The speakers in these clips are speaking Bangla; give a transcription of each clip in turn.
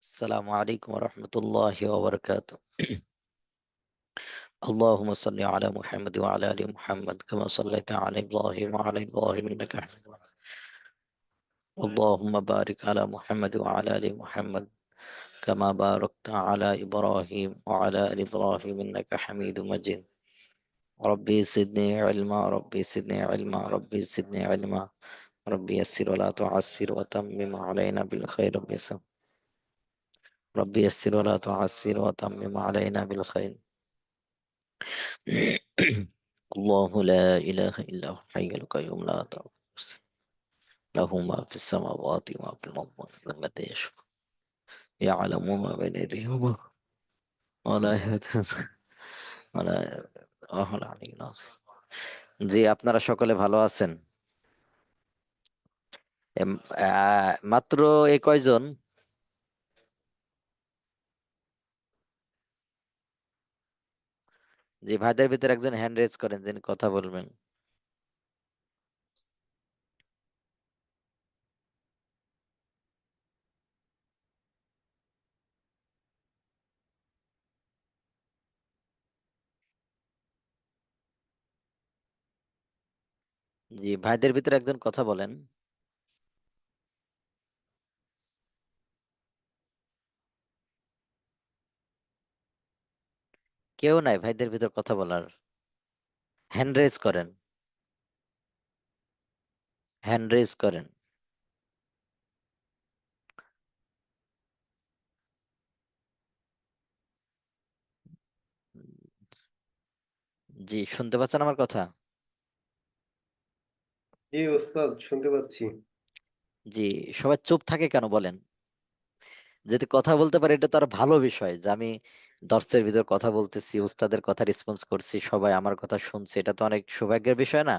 السلام عليكم ورحمة الله وبركاته. اللهم صل على محمد وعلى آل محمد كما صليت على إبراهيم وعلى إبراهيم إنك حميد مجيد. اللهم بارك على محمد وعلى آل محمد كما باركت على إبراهيم وعلى آل إبراهيم إنك حميد مجيد. ربي زدني علما، ربي زدني علما، ربي زدني علما. ربي يسر ولا تعسر وتمم علينا بالخير. ربي يسر ولا تعسر وتمم علينا بالخير. الله لا إله إلا هو الحي القيوم لا تأخذه سنة، له ما في السماوات وما في الأرض الذي يشفع يعلم ما بين يديهم ولا يهتز ولا الله العلي العظيم. জি, আপনারা সকলে ভালো আছেন? মাত্র এই কয়জন? জি, ভাইদের ভিতরে একজন হ্যান্ড রেজ করেন যিনি কথা বলবেন। জি, ভাইদের ভিতরে একজন কথা বলেন। কেউ নাই ভাইদের ভিতর কথা বলার। হ্যান্ড রেজ করেন, হ্যান্ড রেজ করেন। জি, শুনতে পাচ্ছেন আমার কথা? জি ওস্তাদ, শুনতে পাচ্ছি। জি, সবাই চুপ থাকে কেন বলেন? যদি কথা বলতে পারি এটা তো আরো ভালো বিষয়, যে আমি দর্শের ভিতর কথা বলতেছি, উস্তাদের কথা রেসপন্স করছি, সবাই আমার কথা শুনছে, এটা তো অনেক সৌভাগ্যের বিষয় না?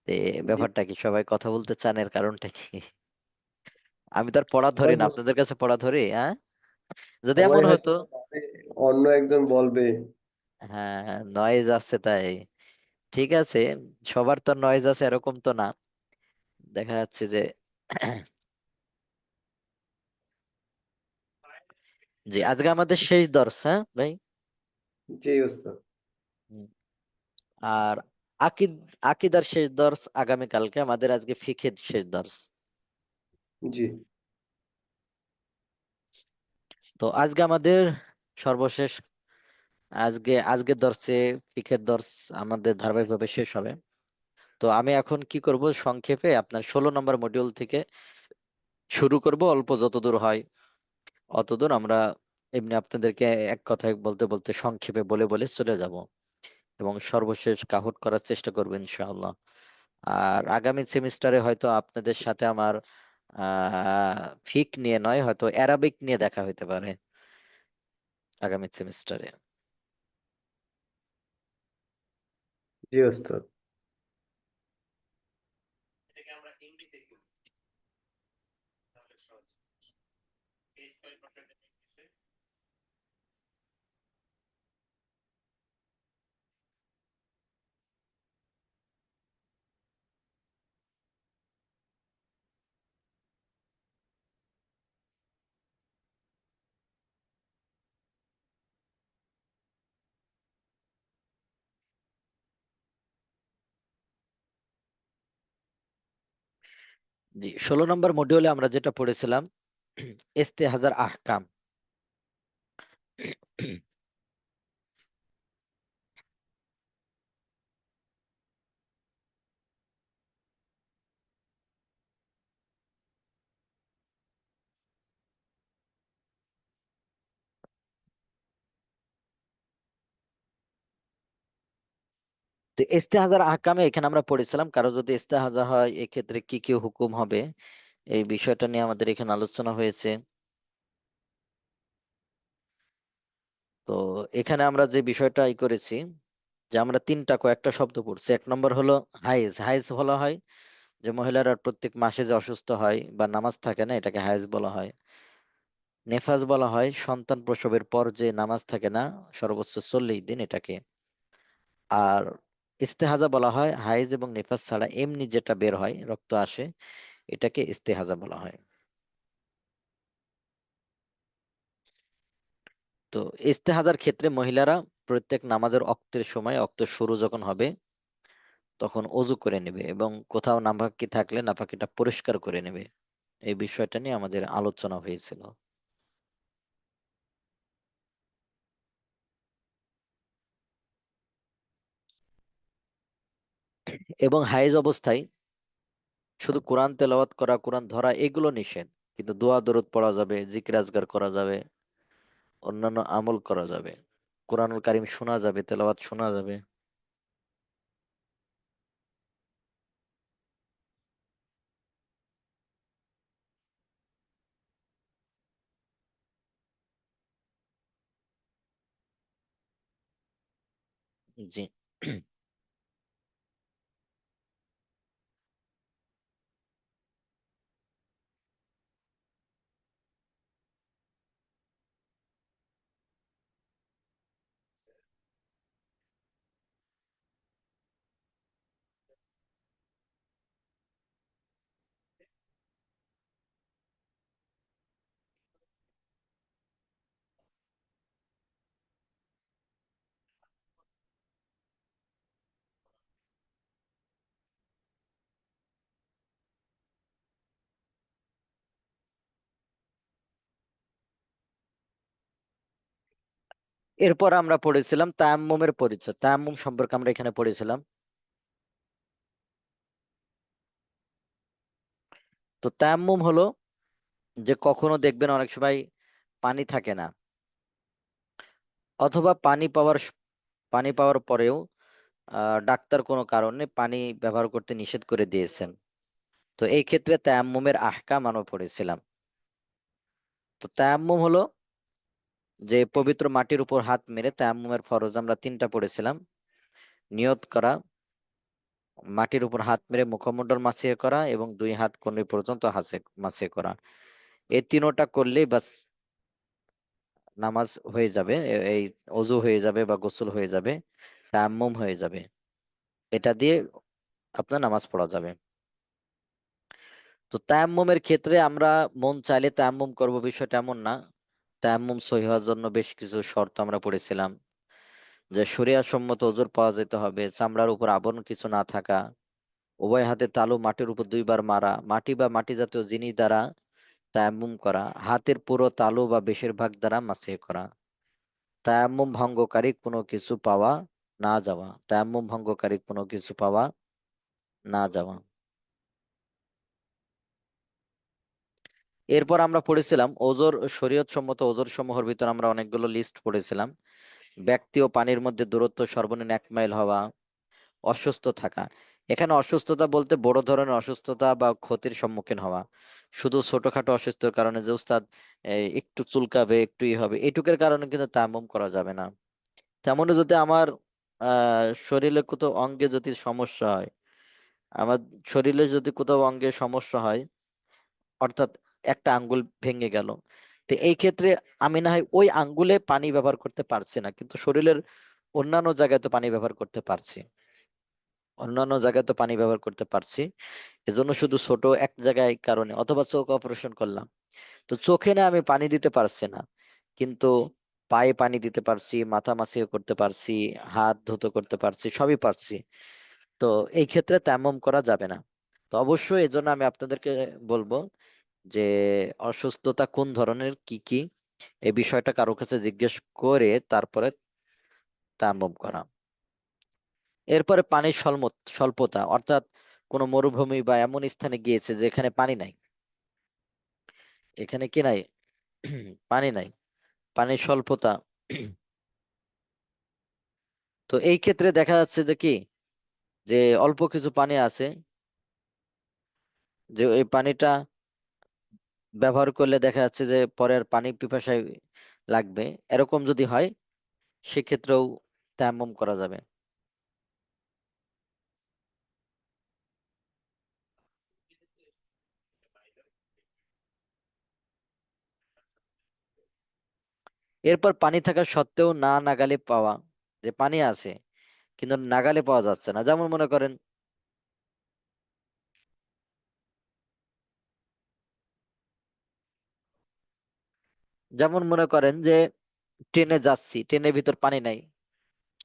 তে জি, ব্যাপারটা কি, সবাই কথা বলতে চান, এর কারণটা কি? আমি তো আর পড়া ধরি সবাই না, বলছে, আপনাদের কাছে পড়া ধরি? হ্যাঁ, যদি সবাই এমন হয়তো হতো। ভাবে অন্য একজন বলবে। হ্যাঁ, নয়েজ আছে তাই। ঠিক আছে, সবার তো নয়েজ আছে এরকম তো না। দেখা যাচ্ছে যে জি, আজকে আমাদের শেষ দর্স, হ্যাঁ ভাই? জি ওস্তাদ। হুম। আর আকিদ আকিদার শেষ দর্স আগামী কালকে, আমাদের আজকে ফিকহের শেষ দর্স। জি, তো আজকে আমাদের সর্বশেষ, আজকের দর্সে ফিকহের দর্স আমাদের ধারাবাহিকভাবে শেষ হবে। তো আমি এখন কি করব, সংক্ষেপে আপনার 16 নম্বর মডিউল থেকে শুরু করব, অল্প যতদূর হয় অতদূর আমরা এমনি আপনাদেরকে এক কথায় বলতে বলতে সংক্ষেপে বলে বলে চলে যাব, এবং সর্বশেষ কাহুট করার চেষ্টা করবো ইনশাআল্লাহ। আর আগামী সেমিস্টারে হয়তো আপনাদের সাথে আমার ফিক নিয়ে নয়, হয়তো অ্যারাবিক নিয়ে দেখা হইতে পারে আগামী সেমিস্টারে। জি ওস্তাদ। জি, 16 নম্বর মডিউলে আমরা যেটা পড়েছিলাম, ইস্তেহাজার আহকাম। তো ইস্তেহাজার আহকামে এখানে আমরা পড়েছিলাম, কারো যদি ইস্তেহাজা হয় এক্ষেত্রে কি কি হুকুম হবে, এই বিষয়টা নিয়ে আমাদের এখানে আলোচনা হয়েছে। তো এখানে আমরা যে বিষয়টা করেছি, যে আমরা তিনটা কয়েকটা শব্দ পড়ছি। 1 নম্বর হলো হাইজ। হাইজ বলা হয় যে মহিলারা প্রত্যেক মাসে যে অসুস্থ হয় বা নামাজ থাকে না, এটাকে হাইজ বলা হয়। নেফাজ বলা হয় সন্তান প্রসবের পর যে নামাজ থাকে না সর্বোচ্চ 40 দিন, এটাকে। আর ইস্তেহাজা বলা হয় হাইজ এবং নেফাজ ছাড়া এমনি যেটা বের হয়, রক্ত আসে, এটাকে ইস্তেহাজা বলা হয়। তো ইস্তেহাজার ক্ষেত্রে মহিলারা প্রত্যেক নামাজের ওয়াক্তের সময় ওয়াক্ত শুরু যখন হবে তখন অজু করে নেবে এবং কোথাও নাপাকি থাকলে নাপাকিটা পরিষ্কার করে নেবে। এই বিষয়টা নিয়ে আমাদের আলোচনা হয়েছিল। এবং হায়েজ অবস্থায় শুধু কোরআন তেলাওয়াত করা, কোরআন ধরা এগুলো নিষেধ, কিন্তু দোয়া দরুদ পড়া যাবে, জিকির আজগার করা যাবে, অন্যান্য আমল করা যাবে, কোরআনুল কারীম শোনা যাবে, তেলাওয়াত শোনা যাবে। জি। এরপর আমরা পড়েছিলাম তায়াম্মুমের পরিচয়, তায়াম্মুম সম্পর্কে আমরা এখানে পড়েছিলাম। তো তায়াম্মুম হলো যে কখনো দেখবেন অনেক সময় পানি থাকে না, অথবা পানি পাওয়ার পরেও ডাক্তার কোনো কারণে পানি ব্যবহার করতে নিষেধ করে দিয়েছেন। তো এই ক্ষেত্রে তায়াম্মুমের আহকাম আমরা পড়েছিলাম। তো তায়াম্মুম হলো যে পবিত্র মাটির উপর হাত মেরে, তায়াম্মুমের ফরজ আমরা তিনটা পড়েছিলাম: নিয়ত করা, মাটির উপর হাত মেরে মুখমণ্ডল মাসিয়ে করা, এবং দুই হাত কনুই পর্যন্ত মাসিয়ে করা। এই তিনোটা করলেই বাস নামাজ হয়ে যাবে, এই অজু হয়ে যাবে বা গোসল হয়ে যাবে, তায়াম্মুম হয়ে যাবে। এটা দিয়ে আপনার নামাজ পড়া যাবে। তো তায়াম্মুমের ক্ষেত্রে আমরা মন চাইলে তায়াম্মুম করব, বিষয়টা এমন না। তায়াম্মুম সহিহ হওয়ার জন্য বেশ কিছু শর্ত আমরা পড়েছিলাম, যে শরিয়া সম্মত ওজর পাওয়া যেতে হবে, চামড়ার উপর আবরণ কিছু না থাকা, উভয় হাতে তালু মাটির উপর দুইবার মারা, মাটি বা মাটি জাতীয় জিনিস দ্বারা তায়াম্মুম করা, হাতের পুরো তালু বা বেশিরভাগ দ্বারা মাসিহ করা, তায়াম্মুম ভঙ্গকারী কোনো কিছু পাওয়া না যাওয়া, তায়াম্মুম ভঙ্গকারী কোনো কিছু পাওয়া না যাওয়া। এরপর আমরা পড়েছিলাম ওজোর, শরীয়ত সম্মত ওজোর সমূহের ভিতর আমরা অনেকগুলো লিস্ট পড়েছিলাম। ব্যক্তি ও পানির মধ্যে দূরত্ব সর্বনিম্ন 1 মাইল হওয়া, অসুস্থ থাকা। এখানে অসুস্থতা বলতে বড় ধরনের অসুস্থতা বা ক্ষতির সম্মুখীন হওয়া। শুধু ছোটখাটো অসুস্থতার কারণে যে উস্তাদ একটু চুলকাবে, একটু হবে, এটুকের কারণে কিন্তু তায়াম্মুম করা যাবে না। তেমনি যদি আমার শরীরে কোথাও অঙ্গে যদি সমস্যা হয়, আমার শরীরে যদি কোথাও অঙ্গে সমস্যা হয়, অর্থাৎ একটা আঙ্গুল ভেঙে গেল, তো এই ক্ষেত্রে আমি না হয় ওই আঙ্গুলে পানি ব্যবহার করতে পারছি না, কিন্তু শরীরের অন্যান্য জায়গায় তো পানি ব্যবহার করতে পারছি, অন্যান্য জায়গায় তো পানি ব্যবহার করতে পারছি। এজন্য শুধু ছোট এক জায়গায় কারণে, অথবা চোখ অপারেশন করলাম, তো চোখে না আমি পানি দিতে পারছি না, কিন্তু পায়ে পানি দিতে পারছি, মাথা মাসিও করতে পারছি, হাত ধুতো করতে পারছি, সবই পারছি। তো এই ক্ষেত্রে তায়াম্মুম করা যাবে না। তো অবশ্যই এজন্য আমি আপনাদেরকে বলবো যে অসুস্থতা কোন ধরনের, কি কি, এই বিষয়টা কারো কাছে জিজ্ঞেস করে তারপরে তায়াম্মুম করা। এরপরে পানির স্বল্পতা, অর্থাৎ কোনো মরুভূমি বা এমন স্থানে গিয়েছে যেখানে পানি নাই, এখানে কি নাই, পানি নাই, পানির স্বল্পতা। তো এই ক্ষেত্রে দেখা যাচ্ছে যে কি, যে অল্প কিছু পানি আছে, যে এই পানিটা ব্যবহার করলে দেখা যাচ্ছে যে পরে আর পানি পিপাসায় লাগবে, এরকম যদি হয় সেক্ষেত্রেও তায়াম্মুম করা যাবে। এরপর পানি থাকা সত্ত্বেও না নাগালে পাওয়া, যে পানি আছে কিন্তু নাগালে পাওয়া যাচ্ছে না, যেমন মনে করেন, যেমন মনে করেন যে ট্রেনে যাচ্ছি, ট্রেনের ভিতর পানি নাই,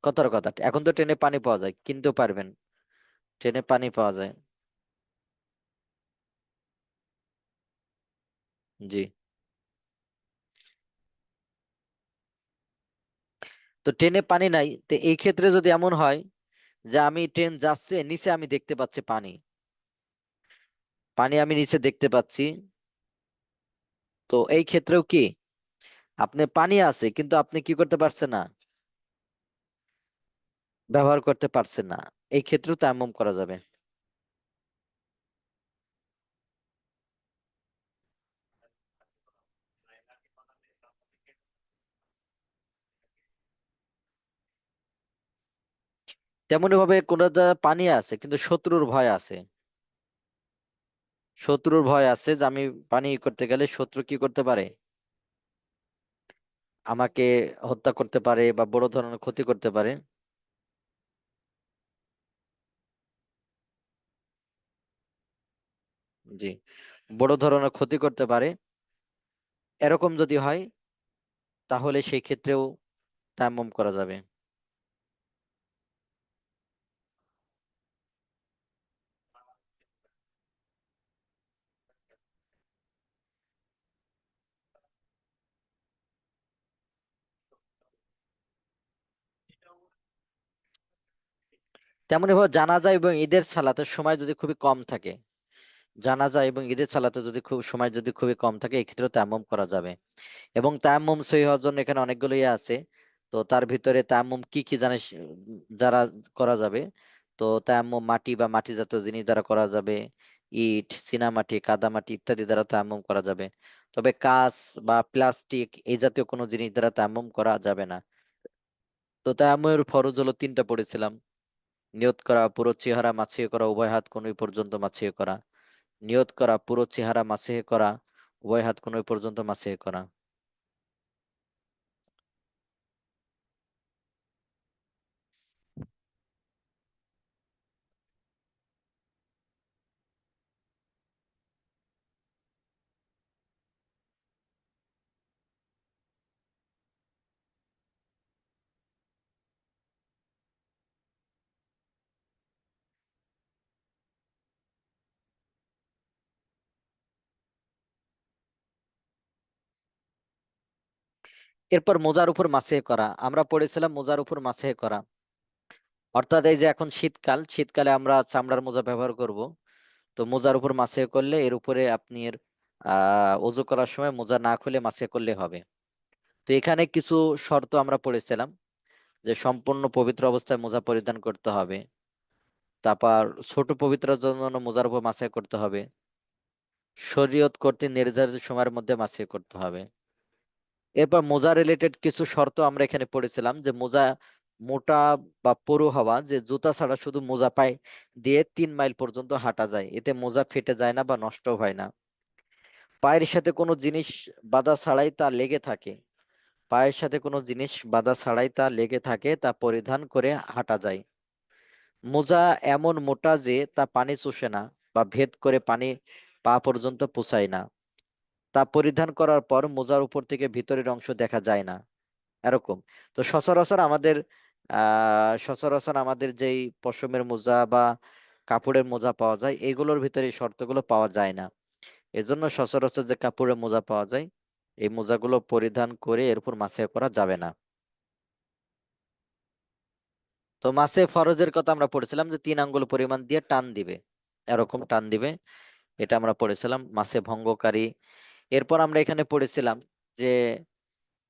কথার কথা। এখন তো ট্রেনে পানি পাওয়া যায়, কিনতেও পারবেন, ট্রেনে পানি পাওয়া যায়। জি। তো ট্রেনে পানি নাই, তো এই ক্ষেত্রে যদি এমন হয় যে আমি ট্রেন যাচ্ছে, নিচে আমি দেখতে পাচ্ছি পানি, পানি আমি নিচে দেখতে পাচ্ছি, তো এই ক্ষেত্রেও কি আপনি পানি আছে কিন্তু আপনি কি করতে পারছেন না, ব্যবহার করতে পারছেন না, এই ক্ষেত্রেও তায়াম্মুম করা যাবে। তেমনি ভাবে কোন পানি আছে কিন্তু শত্রুর ভয় আছে, শত্রুর ভয় আছে যে আমি পানি করতে গেলে শত্রু কি করতে পারে, আমাকে হত্যা করতে পারে বা বড় ধরনের ক্ষতি করতে পারে। জি, বড় ধরনের ক্ষতি করতে পারে, এরকম যদি হয় তাহলে সেই ক্ষেত্রেও তায়াম্মুম করা যাবে। তেমনি ভাবে জানাজা এবং ঈদের সালাতের সময় যদি খুবই কম থাকে, জানাজা এবং ঈদের সালাতে যদি খুব সময় যদি খুবই কম থাকে, এই ক্ষেত্রে তায়াম্মুম করা যাবে। এবং তায়াম্মুম সহি হওয়ার জন্য এখানে অনেকগুলো ইয়ে আছে। তো তার ভিতরে তায়াম্মুম কি কি জানিস, যারা করা যাবে, তো তায়াম্মুম মাটি বা মাটি জাতীয় জিনিস দ্বারা করা যাবে, ইট, চীনামাটি, কাদামাটি ইত্যাদি দ্বারা তায়াম্মুম করা যাবে। তবে কাঁচ বা প্লাস্টিক এই জাতীয় কোনো জিনিস দ্বারা তায়াম্মুম করা যাবে না। তো তায়াম্মুমের ফরজ হলো তিনটা পড়েছিলাম: নিয়ত করা, পুরো চেহারা মাছিয়ে করা, উভয় হাত কনুই পর্যন্ত মাছিয়ে করা। নিয়ত করা, পুরো চেহারা মাছিয়ে করা, উভয় হাত কনুই পর্যন্ত মাছিয়ে করা। এরপর মোজার উপর মাসিহ করা, আমরা পড়েছিলাম মোজার উপর মাসিহ করা, অর্থাৎ এই যে এখন শীতকাল, শীতকালে আমরা চামড়ার মোজা ব্যবহার করব। তো মোজার উপর মাসিহ করলে এর উপরে আপনি অজু করার সময় মোজা না খুলে মাসিহ করলে হবে। তো এখানে কিছু শর্ত আমরা পড়েছিলাম, যে সম্পূর্ণ পবিত্র অবস্থায় মোজা পরিধান করতে হবে, তারপর ছোট পবিত্রের জন্য মোজার উপর মাসিহ করতে হবে, শরীয়ত কর্তৃক নির্ধারিত সময়ের মধ্যে মাসিহ করতে হবে। এরপর মোজা রিলেটেড কিছু শর্ত আমরা এখানে পড়েছিলাম, যে মোজা মোটা বা পুরু হওয়া, যে জুতা ছাড়া শুধু মোজা পায়ে দিয়ে 3 মাইল পর্যন্ত হাঁটা যায়, এতে মোজা ফেটে যায় না বা নষ্ট হয় না। পায়ের সাথে কোনো জিনিস বাধা ছাড়াই তা লেগে থাকে, পায়ের সাথে কোনো জিনিস বাধা ছাড়াই তা লেগে থাকে, তা পরিধান করে হাঁটা যায়। মোজা এমন মোটা যে তা পানি চুষে না বা ভেদ করে পানি পা পর্যন্ত পৌঁছায় না, তা পরিধান করার পর মোজার উপর থেকে ভিতরের অংশ দেখা যায় না, এরকম। তো সচরাচর আমাদের যেই পশমের মোজা বা কাপড়ের মোজা পাওয়া যায়, এগুলোর ভিতরে এই শর্তগুলো পাওয়া যায় না। এজন্য সচরাচর যে কাপড়ের মোজা পাওয়া যায়, এই মোজাগুলো পরিধান করে এর উপর মাসিহ করা যাবে না। তো মাসে ফরজের কথা আমরা পড়েছিলাম যে 3 আঙ্গুল পরিমাণ দিয়ে টান দিবে, এরকম টান দিবে, এটা আমরা পড়েছিলাম মাসে ভঙ্গকারী। এরপর আমরা এখানে পড়েছিলাম যে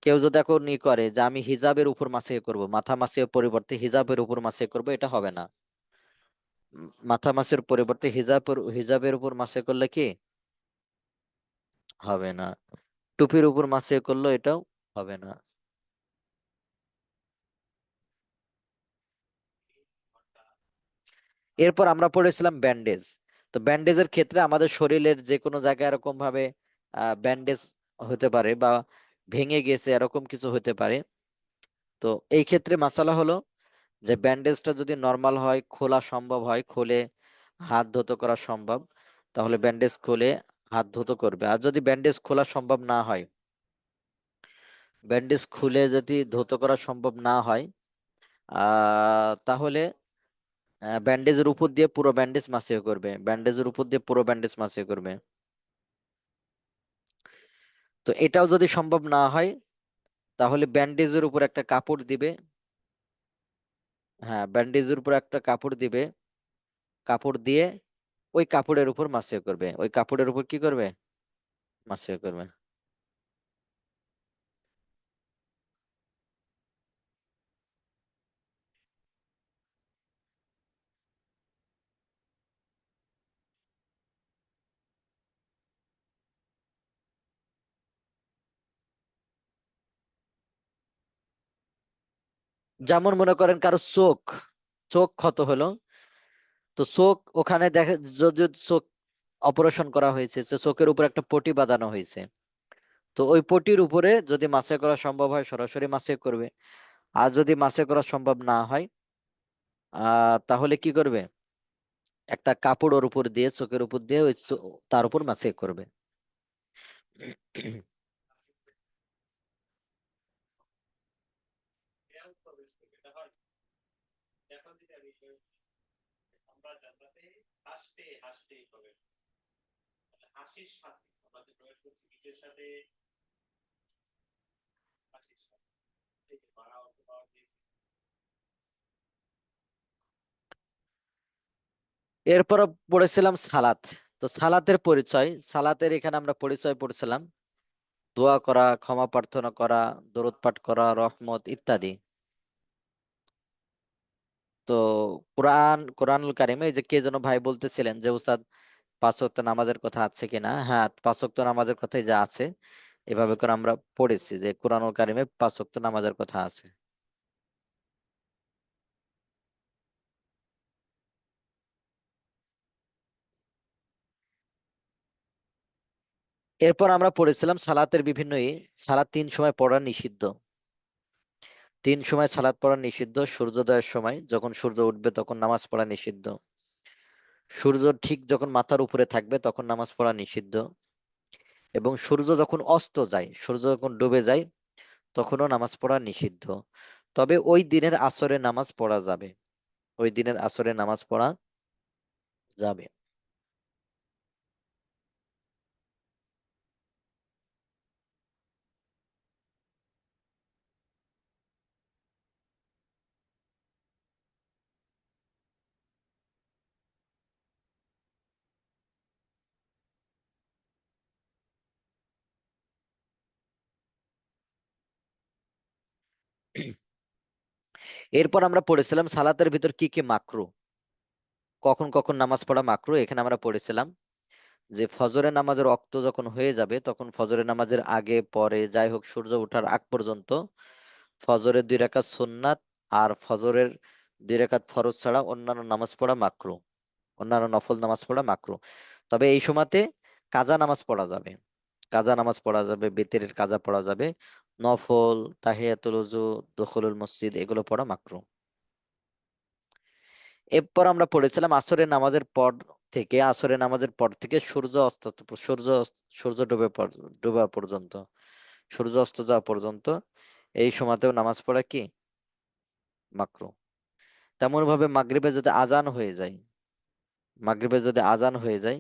কেউ যদি এখন করে যে আমি হিজাবের উপর মাসিহ করব, মাথা মাসির পরিবর্তে হিজাবের উপর মাসিহ করব, এটা হবে না। মাথা মাসের পরিবর্তে হিজাবের উপর মাসিহ করলে কি হবে না, টুপির উপর মাসিহ করলে এটাও হবে না। এরপর আমরা পড়েছিলাম ব্যান্ডেজ। তো ব্যান্ডেজের ক্ষেত্রে আমাদের শরীরের যে কোনো জায়গায় এরকম ভাবে ব্যান্ডেজ হতে পারে বা ভেঙে গেছে এরকম কিছু হতে পারে। তো এই ক্ষেত্রে মাসালা হলো যে ব্যান্ডেজটা যদি নর্মাল হয়, খোলা সম্ভব হয়, খুলে হাত ধুতো করা সম্ভব, তাহলে ব্যান্ডেজ খুলে হাত ধুতো করবে। আর যদি ব্যান্ডেজ খোলা সম্ভব না হয়, ব্যান্ডেজ খুলে যদি ধৌত করা সম্ভব না হয় তাহলে ব্যান্ডেজের উপর দিয়ে পুরো ব্যান্ডেজ মাসিও করবে, ব্যান্ডেজের উপর দিয়ে পুরো ব্যান্ডেজ মাসিও করবে। তো এটাও যদি সম্ভব না হয় তাহলে ব্যান্ডেজের উপর একটা কাপড় দিবে। হ্যাঁ, ব্যান্ডেজের উপর একটা কাপড় দিবে, কাপড় দিয়ে ওই কাপড়ের উপর মাসিও করবে, ওই কাপড়ের উপর কি করবে, মাসিও করবে। যেমন মনে করেন কারো চোখ, চোখ ক্ষত হলো, তো চোখ ওখানে দেখে, যদি চোখ অপারেশন করা হয়েছে, তো চোখের উপর একটা পটি বাঁধানো হয়েছে, তো ওই পটির উপরে যদি মাসে করা সম্ভব হয় সরাসরি মাসে করবে। আর যদি মাসে করা সম্ভব না হয় তাহলে কি করবে, একটা কাপড় ওর উপর দিয়ে, চোখের উপর দিয়ে ওই তার উপর মাসে করবে। এরপর পড়েছিলাম সালাত। তো সালাতের পরিচয়, সালাতের এখানে আমরা পরিচয় পড়ছিলাম দোয়া করা, ক্ষমা প্রার্থনা করা, দরুদ পাঠ করা, রহমত ইত্যাদি। তো কোরআনুল কারিমে, এই যে কে যেন ভাই বলতেছিলেন যে উস্তাদ পাঁচ ওয়াক্ত নামাজের কথা আছে কিনা, হ্যাঁ পাঁচ ওয়াক্ত নামাজের কথাই যা আছে, এভাবে করে আমরা পড়েছি যে কোরআনুল কারিমে পাঁচ ওয়াক্ত নামাজের কথা আছে। এরপর আমরা পড়েছিলাম সালাতের বিভিন্ন সালাত তিন সময় পড়া নিষিদ্ধ। তিন সময় সালাত পড়া নিষিদ্ধ: সূর্যোদয়ের সময়, যখন সূর্য উঠবে তখন নামাজ পড়া নিষিদ্ধ; সূর্য ঠিক যখন মাথার উপরে থাকবে তখন নামাজ পড়া নিষিদ্ধ; এবং সূর্য যখন অস্ত যায়, সূর্য যখন ডুবে যায় তখনও নামাজ পড়া নিষিদ্ধ। তবে ওই দিনের আসরে নামাজ পড়া যাবে, ওই দিনের আসরে নামাজ পড়া যাবে। এরপর আমরা পড়েছিলাম সালাতের ভিতর কি কি মাকরু, কখন কখন নামাজ পড়া মাকরু। এখানে আমরা পড়েছিলাম যে ফজরের নামাজের ওয়াক্ত যখন হয়ে যাবে তখন ফজরের নামাজের আগে পরে যাই হোক সূর্য ওঠার আগ পর্যন্ত ফজরের 2 রাকাত সুন্নাত আর ফজরের 2 রাকাত ফরজ ছাড়া অন্যান্য নামাজ পড়া মাকরু, অন্যান্য নফল নামাজ পড়া মাকরু। তবে এই সময়তে কাজা নামাজ পড়া যাবে, কাজা নামাজ পড়া যাবে, বেতের কাজা পড়া যাবে। নফল, তাহিয়াতুল ওযু, দুখুলুল মসজিদ এগুলো পড়া মাকরু। এরপর আমরা পড়েছিলাম আসরের নামাজের পর থেকে সূর্য ডোবা পর্যন্ত, সূর্য অস্ত যাওয়া পর্যন্ত এই সময়তেও নামাজ পড়া কি মাকরু। তেমন ভাবে মাগরিবে যদি আজান হয়ে যায়, মাগরিবে যদি আজান হয়ে যায়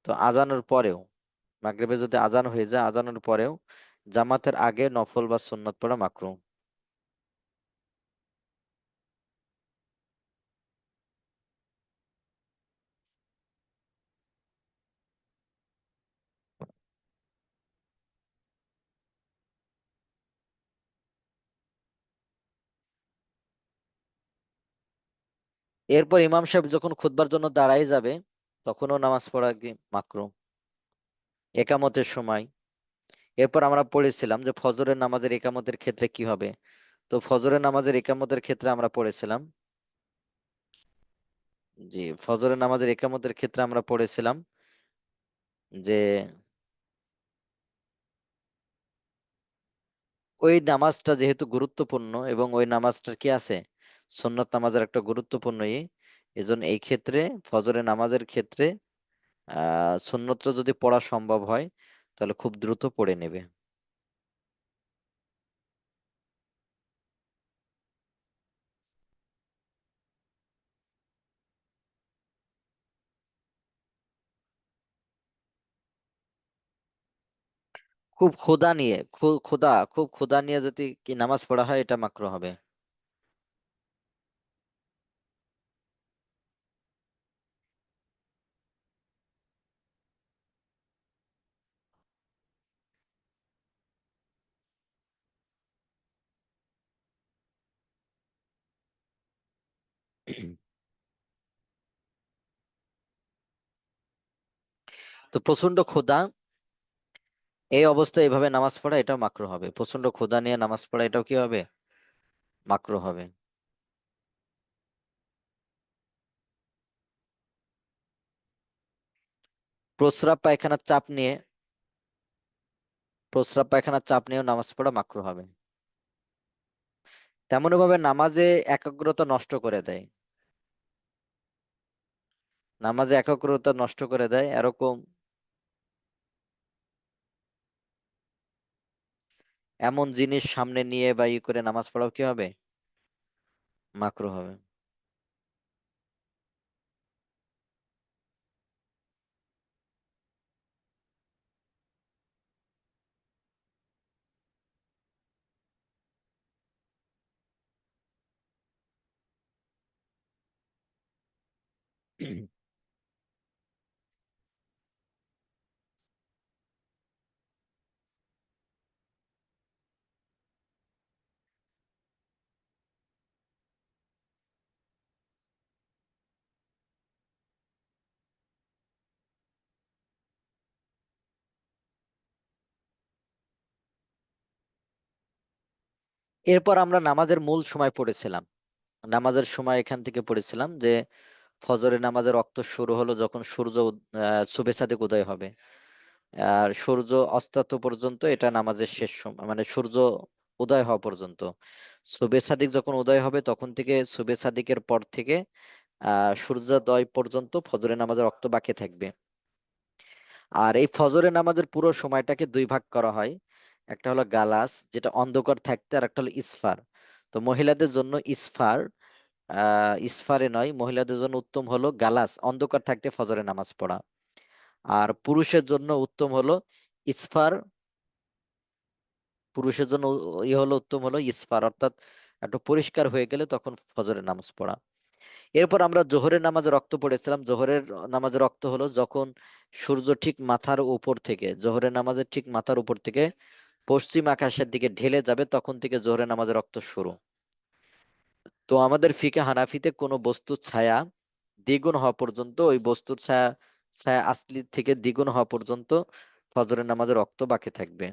তো আজানের পরেও, মাগরিবে যদি আজান হয়ে যায় আজানের পরেও জামাতের আগে নফল বা সুন্নত পড়া মাকরু। এরপর ইমাম সাহেব যখন খুতবার জন্য দাঁড়াই যাবে তখনও নামাজ পড়া কি মাকরু, একামতের সময়। এরপর আমরা পড়েছিলাম যে ফজরের নামাজের একামতের ক্ষেত্রে কি হবে। তো ফজরের নামাজের একামতের ক্ষেত্রে আমরা পড়েছিলাম, জি ফজরের নামাজের একামতের ক্ষেত্রে আমরা পড়েছিলাম যে ওই নামাজটা যেহেতু গুরুত্বপূর্ণ এবং ওই নামাজটার কি আছে, সুন্নত নামাজের একটা গুরুত্বপূর্ণ এজন্য এই ক্ষেত্রে ফজরের নামাজের ক্ষেত্রে সুন্নতটা যদি পড়া সম্ভব হয় তাহলে খুব দ্রুত পড়ে নেবে। খুব ক্ষুধা নিয়ে, খুব ক্ষুধা নিয়ে যদি কি নামাজ পড়া হয়, এটা মাকরু হবে। তো প্রচন্ড ক্ষুধা, এই অবস্থায় এভাবে নামাজ পড়া এটাও মাকরু হবে। প্রচন্ড ক্ষুধা নিয়ে নামাজ পড়া এটাও কি হবে? মাকরু হবে। প্রস্রাব পায়খানার চাপ নিয়ে, প্রস্রাব পায়খানার চাপ নিয়েও নামাজ পড়া মাকরু হবে। তেমনি ভাবে নামাজে একাগ্রতা নষ্ট করে দেয়, নামাজে একাগ্রতা নষ্ট করে দেয় এরকম এমন জিনিস সামনে নিয়ে বা ই করে নামাজ পড়াও কি হবে? মাকরু হবে। এরপর আমরা নামাজের মূল সময় পড়েছিলাম। নামাজের সময় এখান থেকে পড়েছিলাম যে ফজরের নামাজের ওয়াক্ত শুরু হলো যখন সূর্য সুবে সাদেক উদয় হবে, আর সূর্য অস্তাস্ত পর্যন্ত এটা নামাজের শেষ সময়, মানে সূর্য উদয় হওয়া পর্যন্ত। সুবে সাদিক যখন উদয় হবে তখন থেকে সুবে সাদিকের পর থেকে সূর্যোদয় পর্যন্ত ফজরের নামাজের ওয়াক্ত বাকি থাকবে। আর এই ফজরের নামাজের পুরো সময়টাকে দুই ভাগ করা হয়। একটা হলো গালাস, যেটা অন্ধকার থাকতে, আর একটা হলো ইসফার। তো মহিলাদের জন্য ইসফার, ইসফারে নয়, মহিলাদের জন্য উত্তম হলো গালাস, অন্ধকার থাকতে ফজরের নামাজ পড়া। আর পুরুষের জন্য উত্তম হলো ইসফার, পুরুষের জন্য হলো উত্তম হলো ইসফার, অর্থাৎ একটু পরিষ্কার হয়ে গেলে তখন ফজরের নামাজ পড়া। এরপর আমরা জোহরের নামাজে রক্ত পড়েছিলাম। জোহরের নামাজে রক্ত হলো যখন সূর্য ঠিক মাথার উপর থেকে, জোহরের নামাজের ঠিক মাথার উপর থেকে পশ্চিম আকাশের দিকে ঢেলে যাবে, তখন থেকে জোহরের নামাজের রক্ত শুরু। তো আমাদের ফিকে হানাফিতে কোনো বস্তুর ছায়া দ্বিগুণ হওয়া পর্যন্ত, ওই বস্তুর ছায়া ছায়া আসলি থেকে দ্বিগুণ হওয়া পর্যন্ত ফজরের নামাজের রক্ত বাকি থাকবে।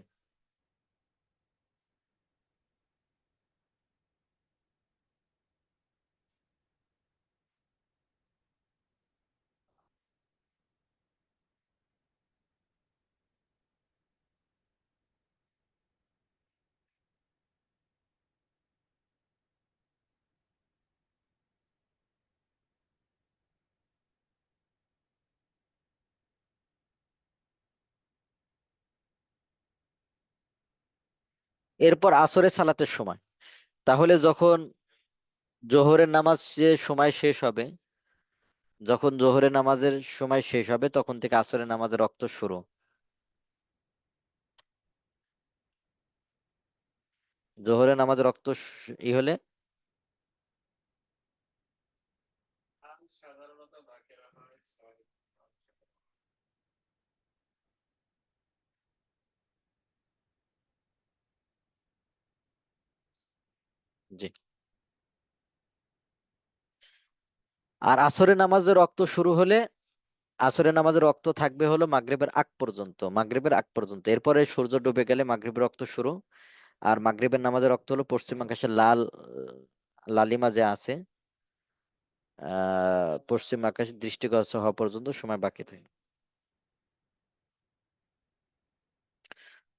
এরপর আসরের সালাতের সময়, তাহলে যখন জোহরের নামাজ যে সময় শেষ হবে, যখন জোহরের নামাজের সময় শেষ হবে তখন থেকে আসরের নামাজের রক্ত শুরু। জোহরের নামাজের রক্ত ই হলে জি। আর আসরের নামাজের রক্ত শুরু হলে, আসরের নামাজের রক্ত থাকবে হলো মাগরিবের আগ পর্যন্ত, মাগরিবের আগ পর্যন্ত। এরপরে সূর্য ডুবে গেলে মাগরিবের রক্ত শুরু। আর মাগরিবের নামাজের রক্ত হলো পশ্চিম আকাশে লাল লালিমা যে আছে, পশ্চিম আকাশে দৃষ্টিগোচর হওয়া পর্যন্ত সময় বাকি থাকে।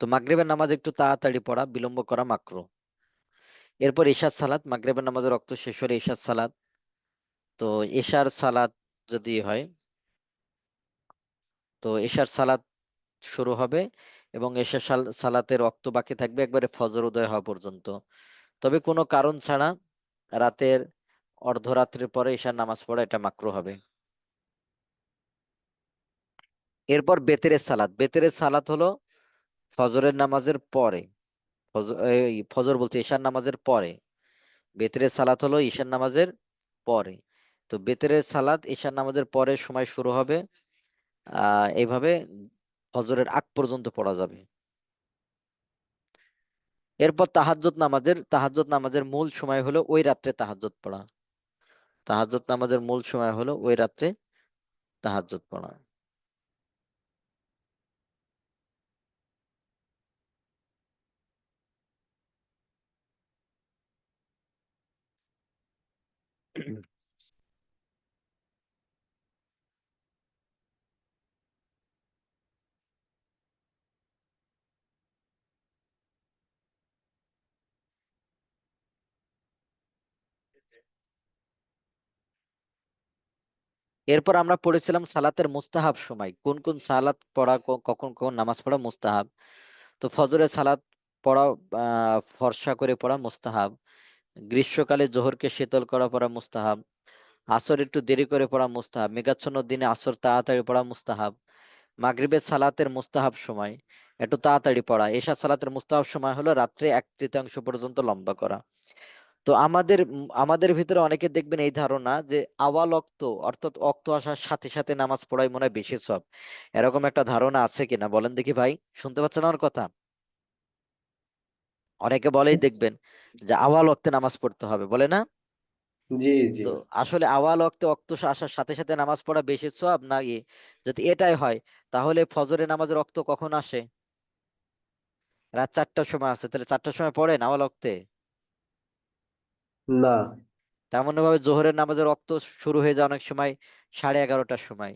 তো মাগরিবের নামাজ একটু তাড়াতাড়ি পড়া, বিলম্ব করা মাকরু। এরপর এশার সালাত, মাগরিবের নামাজের রক্ত শেষ হলে এশার সালাত। তো এশার সালাত যদি হয়, তো এশার সালাত শুরু হবে এবং এশার সালাতের রক্ত বাকি থাকবে একবারে ফজর উদয় হওয়া পর্যন্ত। তবে কোনো কারণ ছাড়া রাতের অর্ধরাত্রির পরে এশার নামাজ পড়া এটা মাকরু হবে। এরপর বেতেরের সালাত, বেতেরের সালাত হলো ফজরের নামাজের পরে, ফজর বলতে ঈশার নামাজের পরে। বেতরের সালাত হলো ঈশার নামাজের পরে। তো বেতরের সালাত ঈশার নামাজের পরে সময় শুরু হবে, এইভাবে ফজরের আগ পর্যন্ত পড়া যাবে। এরপর তাহাজ্জুদ নামাজের মূল সময় হলো ওই রাত্রে তাহাজ্জুদ পড়া। তাহাজ্জুদ নামাজের মূল সময় হলো ওই রাত্রে তাহাজ্জুদ পড়া। এরপর আমরা পড়েছিলাম সালাতের মুস্তাহাব সময়, কোন কোন সালাত পড়া, কখন কখন নামাজ পড়া মুস্তাহাব। তো ফজরের সালাত পড়া, ফর্সা করে পড়া মুস্তাহাব। গ্রীষ্মকালে জোহরকে শীতল করা পড়া মুস্তাহাব। আসর একটু দেরি করে পড়া মুস্তাহাব। মেঘাচ্ছন্ন দিনে আসর তাড়াতাড়ি পড়া মুস্তাহাব। মাগরিবের সালাতের মুস্তাহাব সময় একটু তাড়াতাড়ি পড়া। এশা সালাতের মুস্তাহাব সময় হলো রাত্রে 1/3 পর্যন্ত লম্বা করা। তো আমাদের ভিতরে অনেকে দেখবেন এই ধারণা যে আওয়াল অক্ত, অর্থাৎ অক্ত আসার সাথে সাথে নামাজ পড়াই মনে হয় বেশি সওয়াব। এরকম একটা ধারণা আছে কিনা বলেন দেখি ভাই, শুনতে পাচ্ছেন আমার কথা? অনেকে বলেই দেখবেন যে আওয়াল ওয়াক্তে নামাজ পড়তে হবে, বলে না? জি জি। তো আসলে আওয়াল ওয়াক্তে আসার সাথে সাথে নামাজ পড়া বেশি সওয়াব না যদি এটাই হয়, তাহলে ফজরের নামাজের ওয়াক্ত কখন আসে? রাত 4টার সময় আছে, তাহলে 4টার সময় পড়েন আওয়াল ওয়াক্তে? না। তেমন ভাবে জোহরের নামাজের ওয়াক্ত শুরু হয়ে যায় অনেক সময় 11:30টার সময়,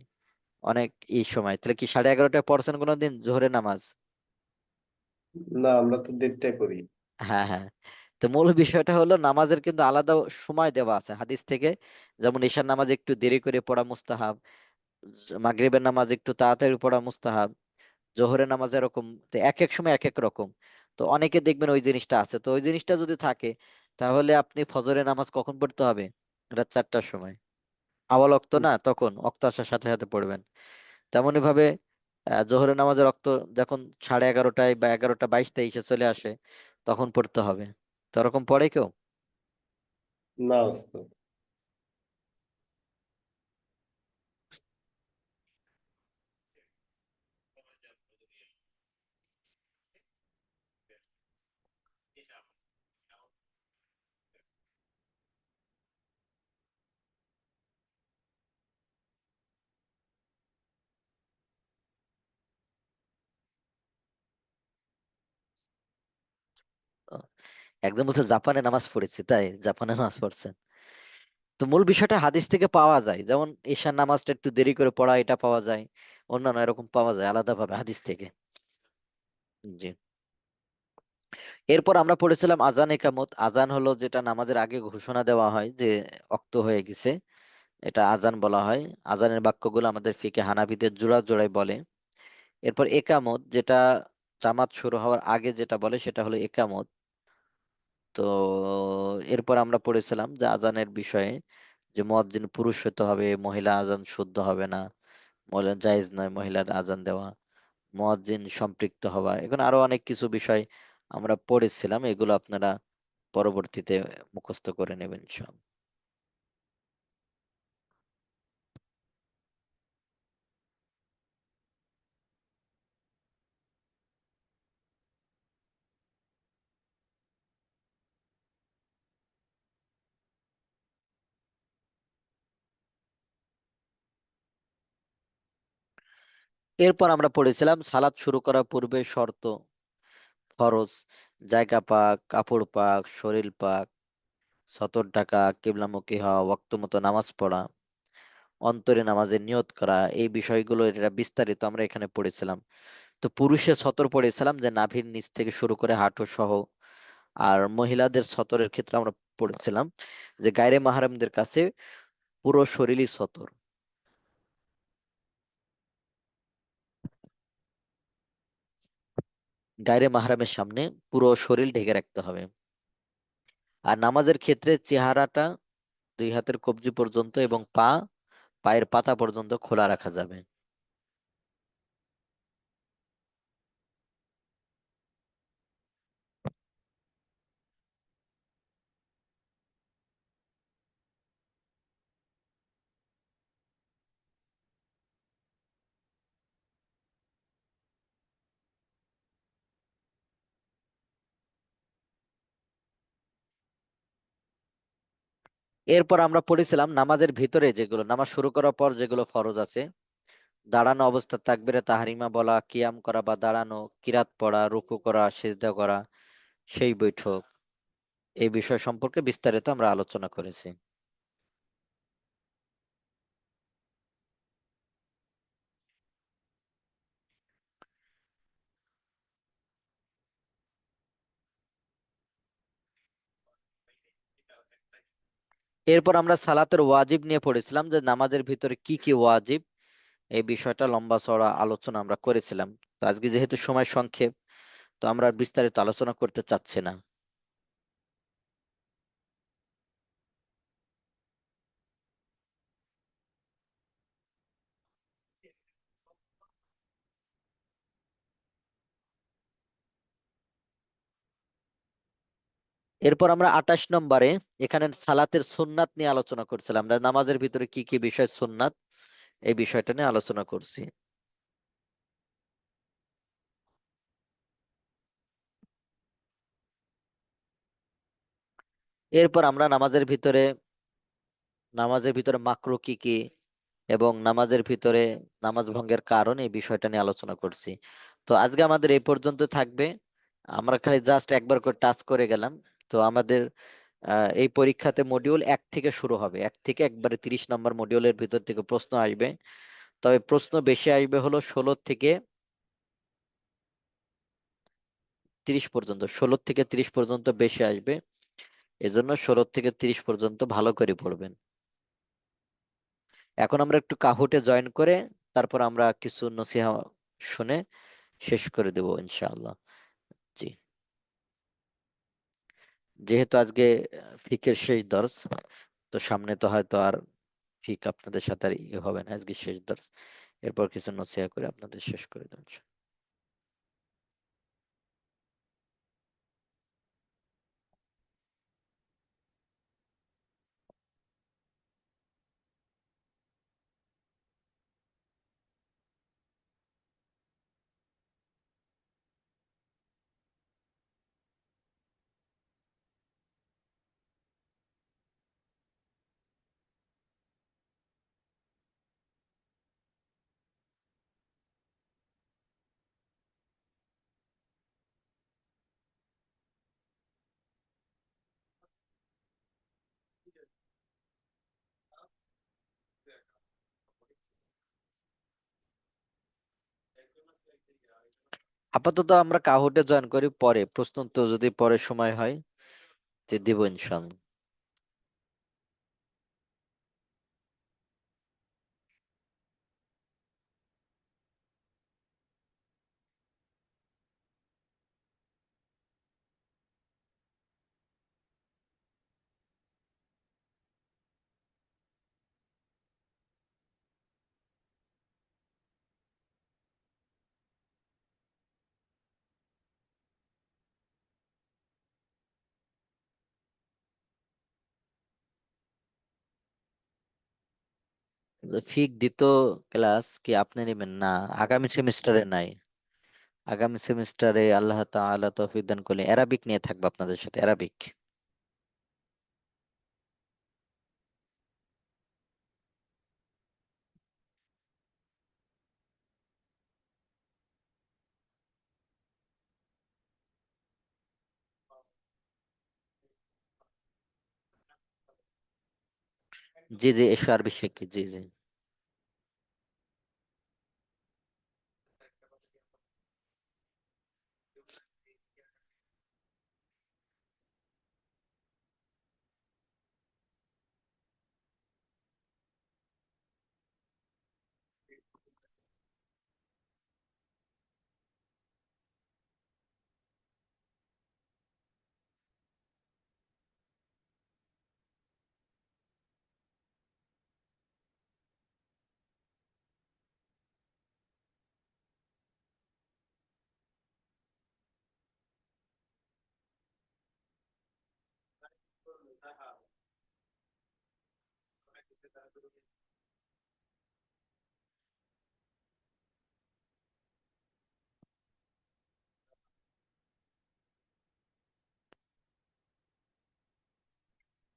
অনেক সময়। তাহলে কি 11:30টায় পড়ছেন কোনোদিন জোহরের নামাজ? না, আমরা তো 1:30টায় করি। হ্যাঁ হ্যাঁ। তো মূল বিষয়টা হলো নামাজের কিন্তু আলাদা সময় দেওয়া আছে হাদিস থেকে। যেমন ঈশার নামাজ একটু দেরি করে পড়া মুস্তাহাব, মাগরিবের নামাজ একটু তাড়াতাড়ি পড়া মুস্তাহাব, জোহরের নামাজ এরকম। তো এক এক সময় এক এক রকম। তো অনেকে দেখবেন ওই জিনিসটা আছে, তো ওই জিনিসটা যদি থাকে তাহলে আপনি ফজরের নামাজ কখন পড়তে হবে? রাত 4টার সময়। আওয়াল অক্ত না, তখন অক্ত আসার সাথে সাথে পড়বেন। তেমনি ভাবে জোহরের নামাজের রক্ত যখন 11:30টায় বা 11:22-23 চলে আসে তখন পড়তে হবে। তো ওরকম পড়ে কেউ? না ওস্তাদ। ও, একজন বলছে জাপানে নামাজ পড়েছি, তাই জাপানে নামাজ পড়ছেন? তো মূল বিষয়টা হাদিস থেকে পাওয়া যায়, যেমন ঈশার নামাজটা একটু দেরি করে পড়া, এটা পাওয়া যায়। অন্যান্য এরকম পাওয়া যায় আলাদাভাবে হাদিস থেকে। জি। এরপর আমরা পড়েছিলাম আজান একামত। আজান হলো যেটা নামাজের আগে ঘোষণা দেওয়া হয় যে অক্ত হয়ে গেছে, এটা আজান বলা হয়। আজানের বাক্যগুলো আমাদের ফিকে হানাফিদের জোড়া জোড়াই বলে। এরপর একামত, যেটা জামাত শুরু হওয়ার আগে যেটা বলে সেটা হলো একামত। তো এরপর আমরা পড়েছিলাম যে আজানের বিষয়ে, যে মুয়াজ্জিন পুরুষ হতে হবে, মহিলা আজান শুদ্ধ হবে না, মহিলা জায়েজ নয় মহিলার আজান দেওয়া, মুয়াজ্জিন সম্পৃক্ত হওয়া, এখন আরো অনেক কিছু বিষয় আমরা পড়েছিলাম। এগুলো আপনারা পরবর্তীতে মুখস্থ করে নেবেন ইনশাআল্লাহ। এরপর আমরা পড়েছিলাম সালাত শুরু করার পূর্বে শর্ত, ফরজ, জায়গা পাক, কাপড় পাক, শরীর পাক, সতর ঢাকা, কিবলামুখী হওয়া, ওয়াক্ত মতো নামাজ পড়া, অন্তরে নামাজের নিয়ত করা, এই বিষয়গুলো এটা বিস্তারিত আমরা এখানে পড়েছিলাম। তো পুরুষের সতর পড়েছিলাম যে নাভির নিচ থেকে শুরু করে হাঁটু সহ। আর মহিলাদের সতরের ক্ষেত্রে আমরা পড়েছিলাম যে গায়রে মাহরামদের কাছে পুরো শরীরই সতর। গায়রে মাহরামের সামনে পুরো শরীর ঢেকে রাখতে হবে। আর নামাজের ক্ষেত্রে চেহারাটা 2 হাতের কবজি পর্যন্ত এবং পায়ের পাতা পর্যন্ত খোলা রাখা যাবে। এরপর আমরা পড়েছিলাম নামাজের ভিতরে যেগুলো, নামাজ শুরু করার পর যেগুলো ফরজ আছে: দাঁড়ানো অবস্থা তাকবিরে তাহরিমা বলা, কিয়াম করা বা দাঁড়ানো, কিরাত পড়া, রুকু করা, সিজদা করা, সেই বৈঠক, এই বিষয় সম্পর্কে বিস্তারিত আমরা আলোচনা করেছি। এরপর আমরা সালাতের ওয়াজিব নিয়ে পড়েছিলাম, যে নামাজের ভিতরে কি কি ওয়াজিব, এই বিষয়টা লম্বা চড়া আলোচনা আমরা করেছিলাম। তো আজকে যেহেতু সময় সংক্ষেপ, তো আমরা আর বিস্তারিত আলোচনা করতে চাচ্ছি না। এরপর আমরা 28 নম্বরে এখানে সালাতের সুন্নাত নিয়ে আলোচনা করছিলাম। আমরা নামাজের ভিতরে কি কি বিষয় সুন্নাত, এই বিষয়টা নিয়ে আলোচনা করছি। এরপর আমরা নামাজের ভিতরে মাকরু কি কি, এবং নামাজের ভিতরে নামাজ ভঙ্গের কারণ, এই বিষয়টা নিয়ে আলোচনা করছি। তো আজকে আমাদের এই পর্যন্ত থাকবে। আমরা খালি জাস্ট একবার করে টাচ করে গেলাম। তো আমাদের এই পরীক্ষাতে মডিউল 1 থেকে শুরু হবে, 1 থেকে একবারে 30 নম্বর মডিউলের ভিতর থেকে প্রশ্ন আসবে। তবে প্রশ্ন বেশি আসবে হলো 16 থেকে 30 পর্যন্ত বেশি আসবে। এজন্য 16 থেকে 30 পর্যন্ত ভালো করে পড়বেন। এখন আমরা একটু কাহুটে জয়েন করে তারপর আমরা কিছু নসিহা শুনে শেষ করে দেব ইনশাআল্লাহ। জি, যেহেতু আজকে ফিকের শেষ দর্স, তো সামনে তো হয়তো আর ফিক আপনাদের সাথে আর ইয়ে হবে না, আজকে শেষ দর্স। এরপর কিছু নসিহা করে আপনাদের শেষ করে দেব। আপাতত আমরা কাহুটে জয়েন করি, পরে প্রশ্ন তো যদি পরে সময় হয় যে দিব ইনশাআল্লাহ। ফিক দিত ক্লাস কি আপনি নেবেন না? আগামী সেমিস্টারে নাই। আগামী সেমিস্টারে আল্লাহ তাআলা তৌফিক দান করলে অ্যারাবিক নিয়ে থাকবো আপনাদের সাথে, অ্যারাবিক। জি জি, এসো আরবি শিখি, জি জি।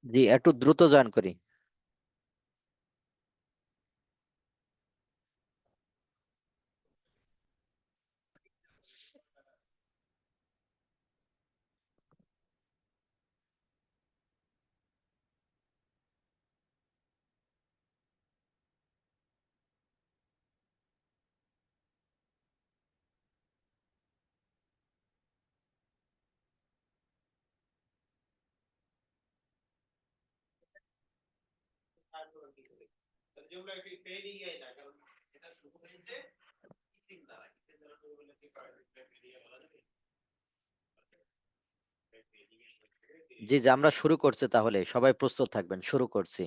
জি, একটু দ্রুত জয়েন করি। জি জি, আমরা শুরু করছি, তাহলে সবাই প্রস্তুত থাকবেন, শুরু করছি।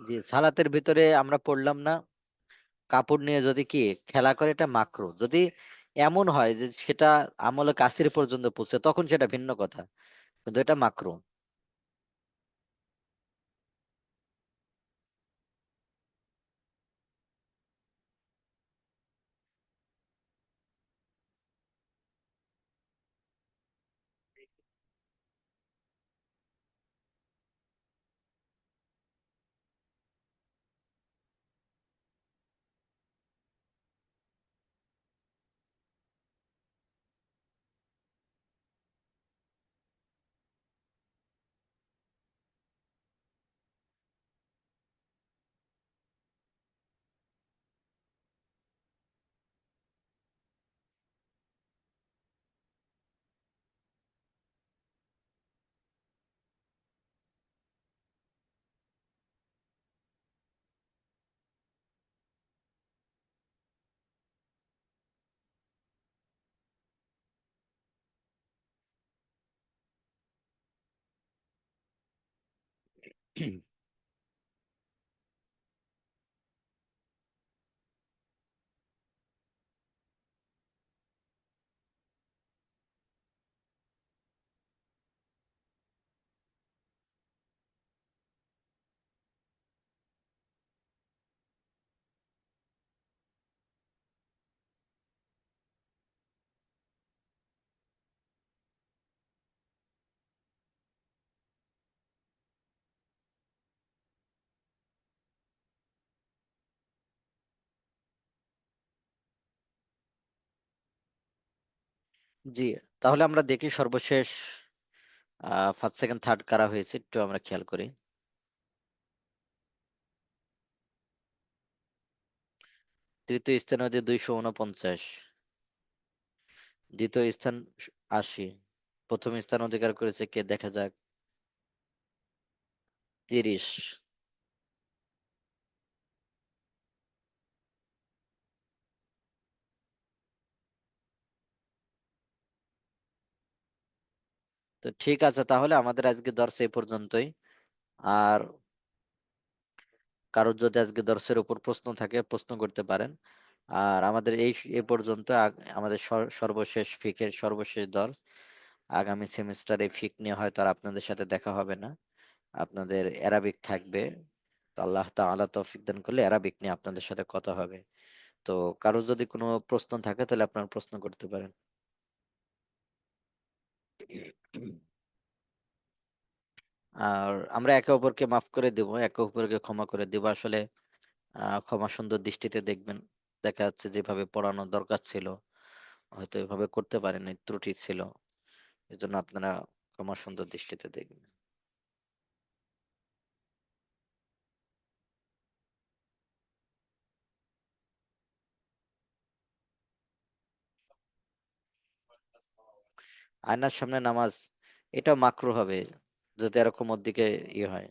জি, সালাতের ভিতরে আমরা পড়লাম না, কাপড় নিয়ে যদি কি খেলা করে, এটা মাকরু। যদি এমন হয় যে সেটা আমলে কাসির পর্যন্ত পৌঁছে, তখন সেটা ভিন্ন কথা, কিন্তু এটা মাকরু। জি, তাহলে আমরা দেখি সর্বশেষ ফার্স্ট সেকেন্ড থার্ড কারা হয়েছে, একটু আমরা খেয়াল করি। তৃতীয় স্থান হচ্ছে 249, দ্বিতীয় স্থান 80, প্রথম স্থান অধিকার করেছে কে দেখা যাক, 30। তো ঠিক আছে, তাহলে আমাদের আজকে দর্শ এই পর্যন্তই। আর কারোর যদি আজকে দর্শের উপর প্রশ্ন থাকে, প্রশ্ন করতে পারেন। আর আমাদের এ পর্যন্ত আমাদের সর্বশেষ ফিকের সর্বশেষ দর্শ। আগামী সেমিস্টারে ফিক নিয়ে হয়তো আর আপনাদের সাথে দেখা হবে না, আপনাদের অ্যারাবিক থাকবে। তো আল্লাহ তাআলা তৌফিক দান করলে অ্যারাবিক নিয়ে আপনাদের সাথে কথা হবে। তো কারো যদি কোনো প্রশ্ন থাকে তাহলে আপনার প্রশ্ন করতে পারেন। আর আমরা একে অপরকে মাফ করে দেব, একে অপরকে ক্ষমা করে দেব আসলে। ক্ষমা সুন্দর দৃষ্টিতে দেখবেন। দেখা যাচ্ছে যেভাবে পড়ানো দরকার ছিল হয়তো এভাবে করতে পারেনি, ত্রুটি ছিল, এজন্য আপনারা ক্ষমা সুন্দর দৃষ্টিতে দেখবেন। আয়নার সামনে নামাজ, এটা মাকরু হবে যদি এরকম ওর দিকে ইয়ে হয়।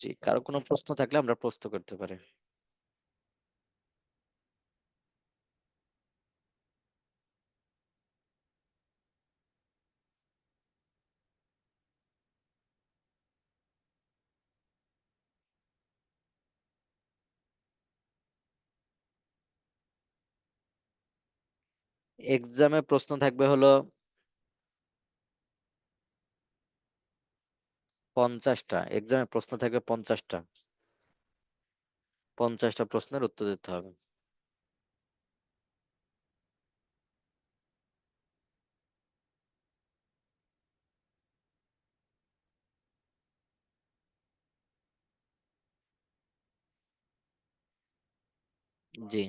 জি, কারো কোনো প্রশ্ন থাকলে আমরা প্রশ্ন করতে পারি। এক্সামে প্রশ্ন থাকবে হলো 50টা, এক্সামে প্রশ্ন থাকবে 50টা। 50টা প্রশ্নের উত্তর দিতে হবে। জি,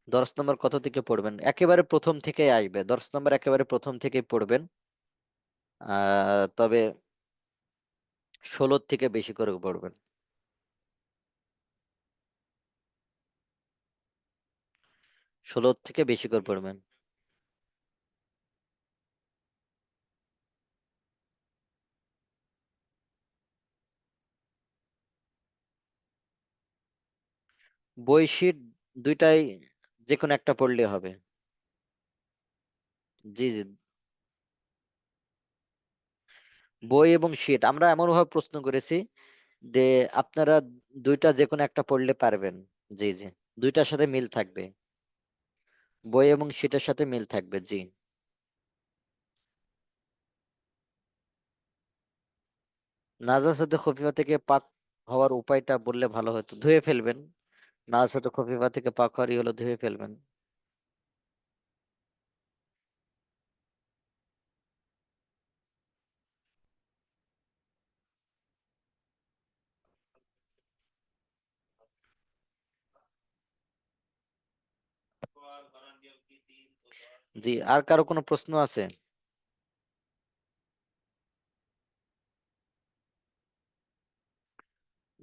দশ নম্বর কত থেকে পড়বেন? একেবারে প্রথম থেকেই আসবে, 10 নম্বর একেবারে প্রথম থেকেই পড়বেন। তবে 16 থেকে বেশি করে পড়বেন। 16 থেকে বেশি করে পড়বেন। বই শিট দুইটাই, যে কোনো একটা পড়লে হবে। জি জি, বই এবং শিট আমরা এমন ভাবে প্রশ্ন করেছি যে আপনারা দুইটা যে কোনো একটা পড়লে পারবেন। জি জি, দুইটার সাথে মিল থাকবে, বই এবং শিটের সাথে মিল থাকবে। জি, নাজাসাতে খফিফা থেকে পাক হওয়ার উপায়টা বললে ভালো হতো। ধুয়ে ফেলবেন। নাজাসাতে খফিফা থেকে পাক হওয়ারই হলো ধুয়ে ফেলবেন। জি, আর কারো কোনো প্রশ্ন আছে?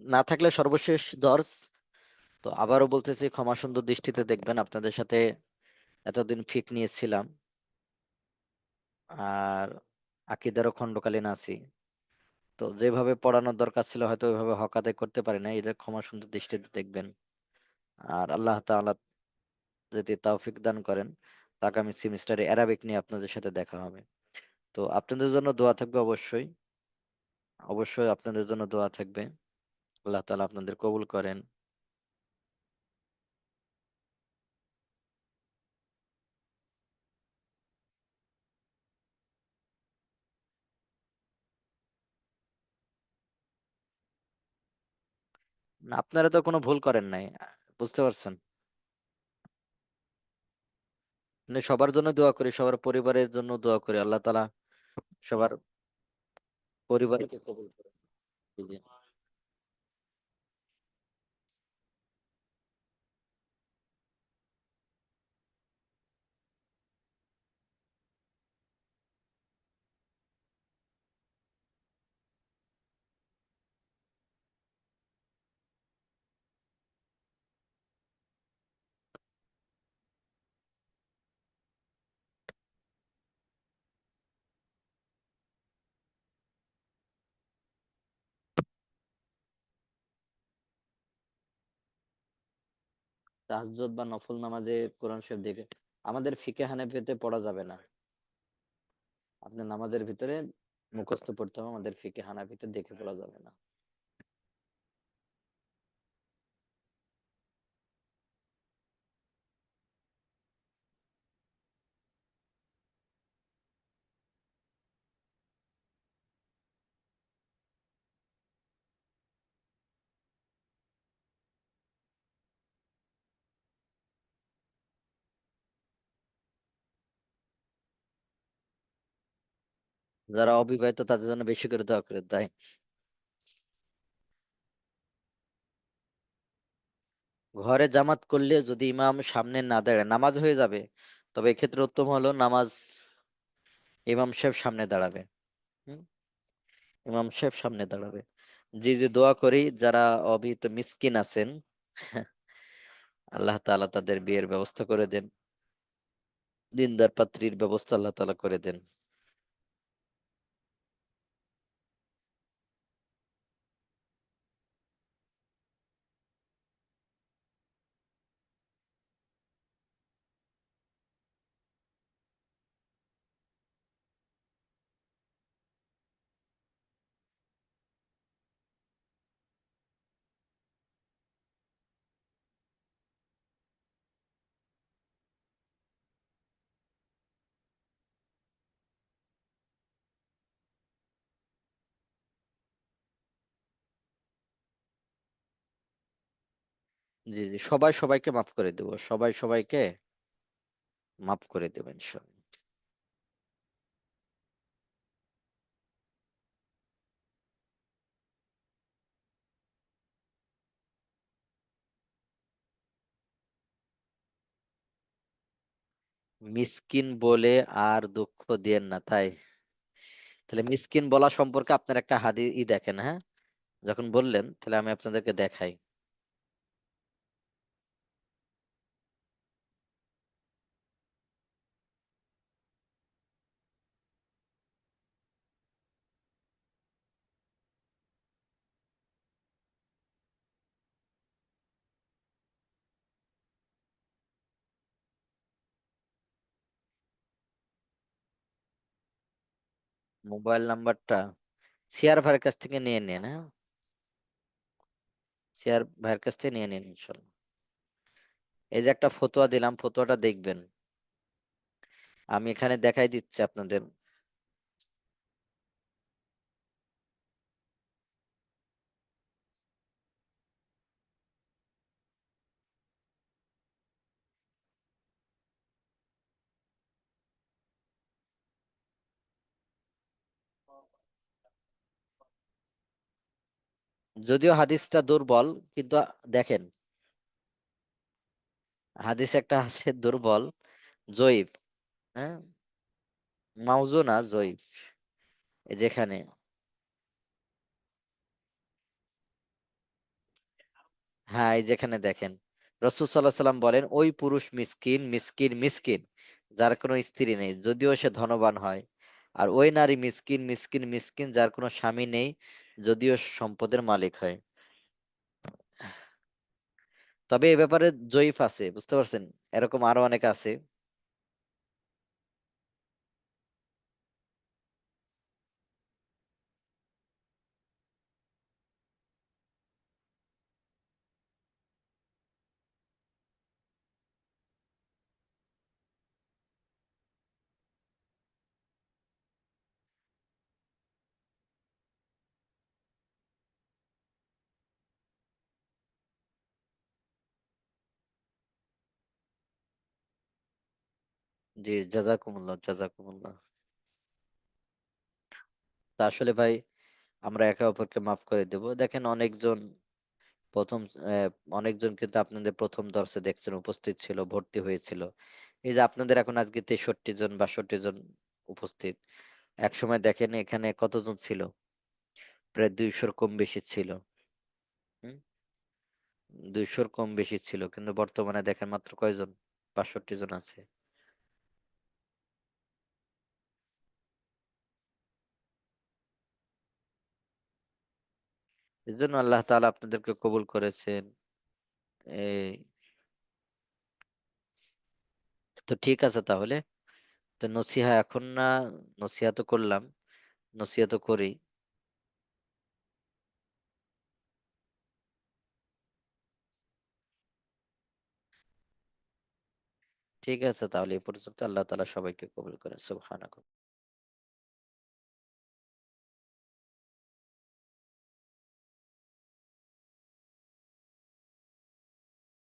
না থাকলে সর্বশেষ দর্স। তো আবারও বলতেছি ক্ষমা সুন্দর দৃষ্টিতে দেখবেন। আপনাদের সাথে এতদিন ফিক নিয়েছিলাম, আর আকিদারও খণ্ডকালীন আছি। তো যেভাবে পড়ানোর দরকার ছিল হয়তো ওইভাবে হক আদায় করতে পারি না, এদের ক্ষমা সুন্দর দৃষ্টিতে দেখবেন। আর আল্লাহ তাআলা যদি তৌফিক দান করেন তো আগামী সেমিস্টারে অ্যারাবিক নিয়ে আপনাদের সাথে দেখা হবে। তো আপনাদের জন্য দোয়া থাকবে অবশ্যই। অবশ্যই আপনাদের জন্য দোয়া থাকবে। আল্লাহ তাআলা আপনাদের কবুল করেন। না, আপনারা তো কোনো ভুল করেন নাই, বুঝতে পারছেন? মানে সবার জন্য দোয়া করি, সবার পরিবারের জন্য দোয়া করি, আল্লাহ তাআলা সবার পরিবারকে কবুল করে। জি, জি। তাহাজ্জুদ বা নফল নামাজে কোরআন শরীফ দেখে আমাদের ফিকে হানাফিতে পড়া যাবে না। আপনার নামাজের ভিতরে মুখস্থ পড়তে হবে, আমাদের ফিকে হানাফিতে দেখে পড়া যাবে না। যারা অবিবাহিত তাদের জন্য বেশি করে দোয়া করে, তাই। ঘরে জামাত করলে যদি ইমাম সামনে না দাঁড়ায় নামাজ হয়ে যাবে, তবে এক্ষেত্রে উত্তম হলো নামাজ ইমাম সাহেব সামনে দাঁড়াবে। হুম, ইমাম সাহেব সামনে দাঁড়াবে। জি জি, দোয়া করি যারা অবিহিত মিসকিন আছেন, আল্লাহ তাআলা তাদের বিয়ের ব্যবস্থা করে দেন, দিনদার পাত্রীর ব্যবস্থা আল্লাহ তাআলা করে দেন। জি জি, সবাই সবাইকে মাফ করে দেব, সবাই সবাইকে মাফ করে দেবেন ইনশাআল্লাহ। মিসকিন বলে আর দুঃখ দিয়েন না, তাই। তাহলে মিসকিন বলা সম্পর্কে আপনার একটা হাদিস দেখেন, হ্যাঁ, যখন বললেন তাহলে আমি আপনাদেরকে দেখাই। মোবাইল নাম্বারটা সিয়ার ভাইয়ের কাছ থেকে নিয়ে নিন, হ্যাঁ, সিয়ার ভাইয়ের কাছ থেকে নিয়ে নিন ইনশাল্লাহ। এই যে একটা ফতোয়া দিলাম, ফতোয়াটা দেখবেন, আমি এখানে দেখাই দিচ্ছি আপনাদের। যদিও হাদিসটা দুর্বল, কিন্তু দেখেন, হাদিস একটা আছে দুর্বল, জয়ীফ, হ্যাঁ, মাউজু না, জয়ীফ। এই যেখানে, হ্যাঁ, এই যেখানে দেখেন, রাসূল সাল্লাল্লাহু আলাইহি সাল্লাম বলেন, ওই পুরুষ মিসকিন মিসকিন মিসকিন যার কোনো স্ত্রী নেই যদিও সে ধনবান হয়, আর ওই নারী মিসকিন মিসকিন মিসকিন যার কোনো স্বামী নেই যদিও সম্পদের মালিক হয়। তবে এ ব্যাপারে জয়ীফ আছে, বুঝতে পারছেন, এরকম আরো অনেক আছে। জি, জাজাকুমুল্লাহ, জাজাকুমুল্লাহ। তা আসলে ভাই আমরা একে অপরকে মাফ করে দেব। দেখেন অনেকজন প্রথম অনেকজন কিন্তু আপনাদের প্রথম দর্শে দেখছেন উপস্থিত ছিল, ভর্তি হয়েছিল। এই যে আপনাদের এখন আজকে 63 জন 62 জন উপস্থিত, এক সময় দেখেন এখানে কতজন ছিল, প্রায় 200-র কম বেশি ছিল। হুম, 200-র কম বেশি ছিল, কিন্তু বর্তমানে দেখেন মাত্র কয়জন, 62 জন আছে। এই জন্য আল্লাহ তাআলা আপনাদেরকে কবুল করেছেন। এই তো ঠিক আছে তাহলে। তো নসিহা এখন না, নসিহা তো করলাম, নসিহা তো করি। ঠিক আছে তাহলে, এই পর্যন্ত। আল্লাহ তাআলা সবাইকে কবুল করেন। সুবহানাক।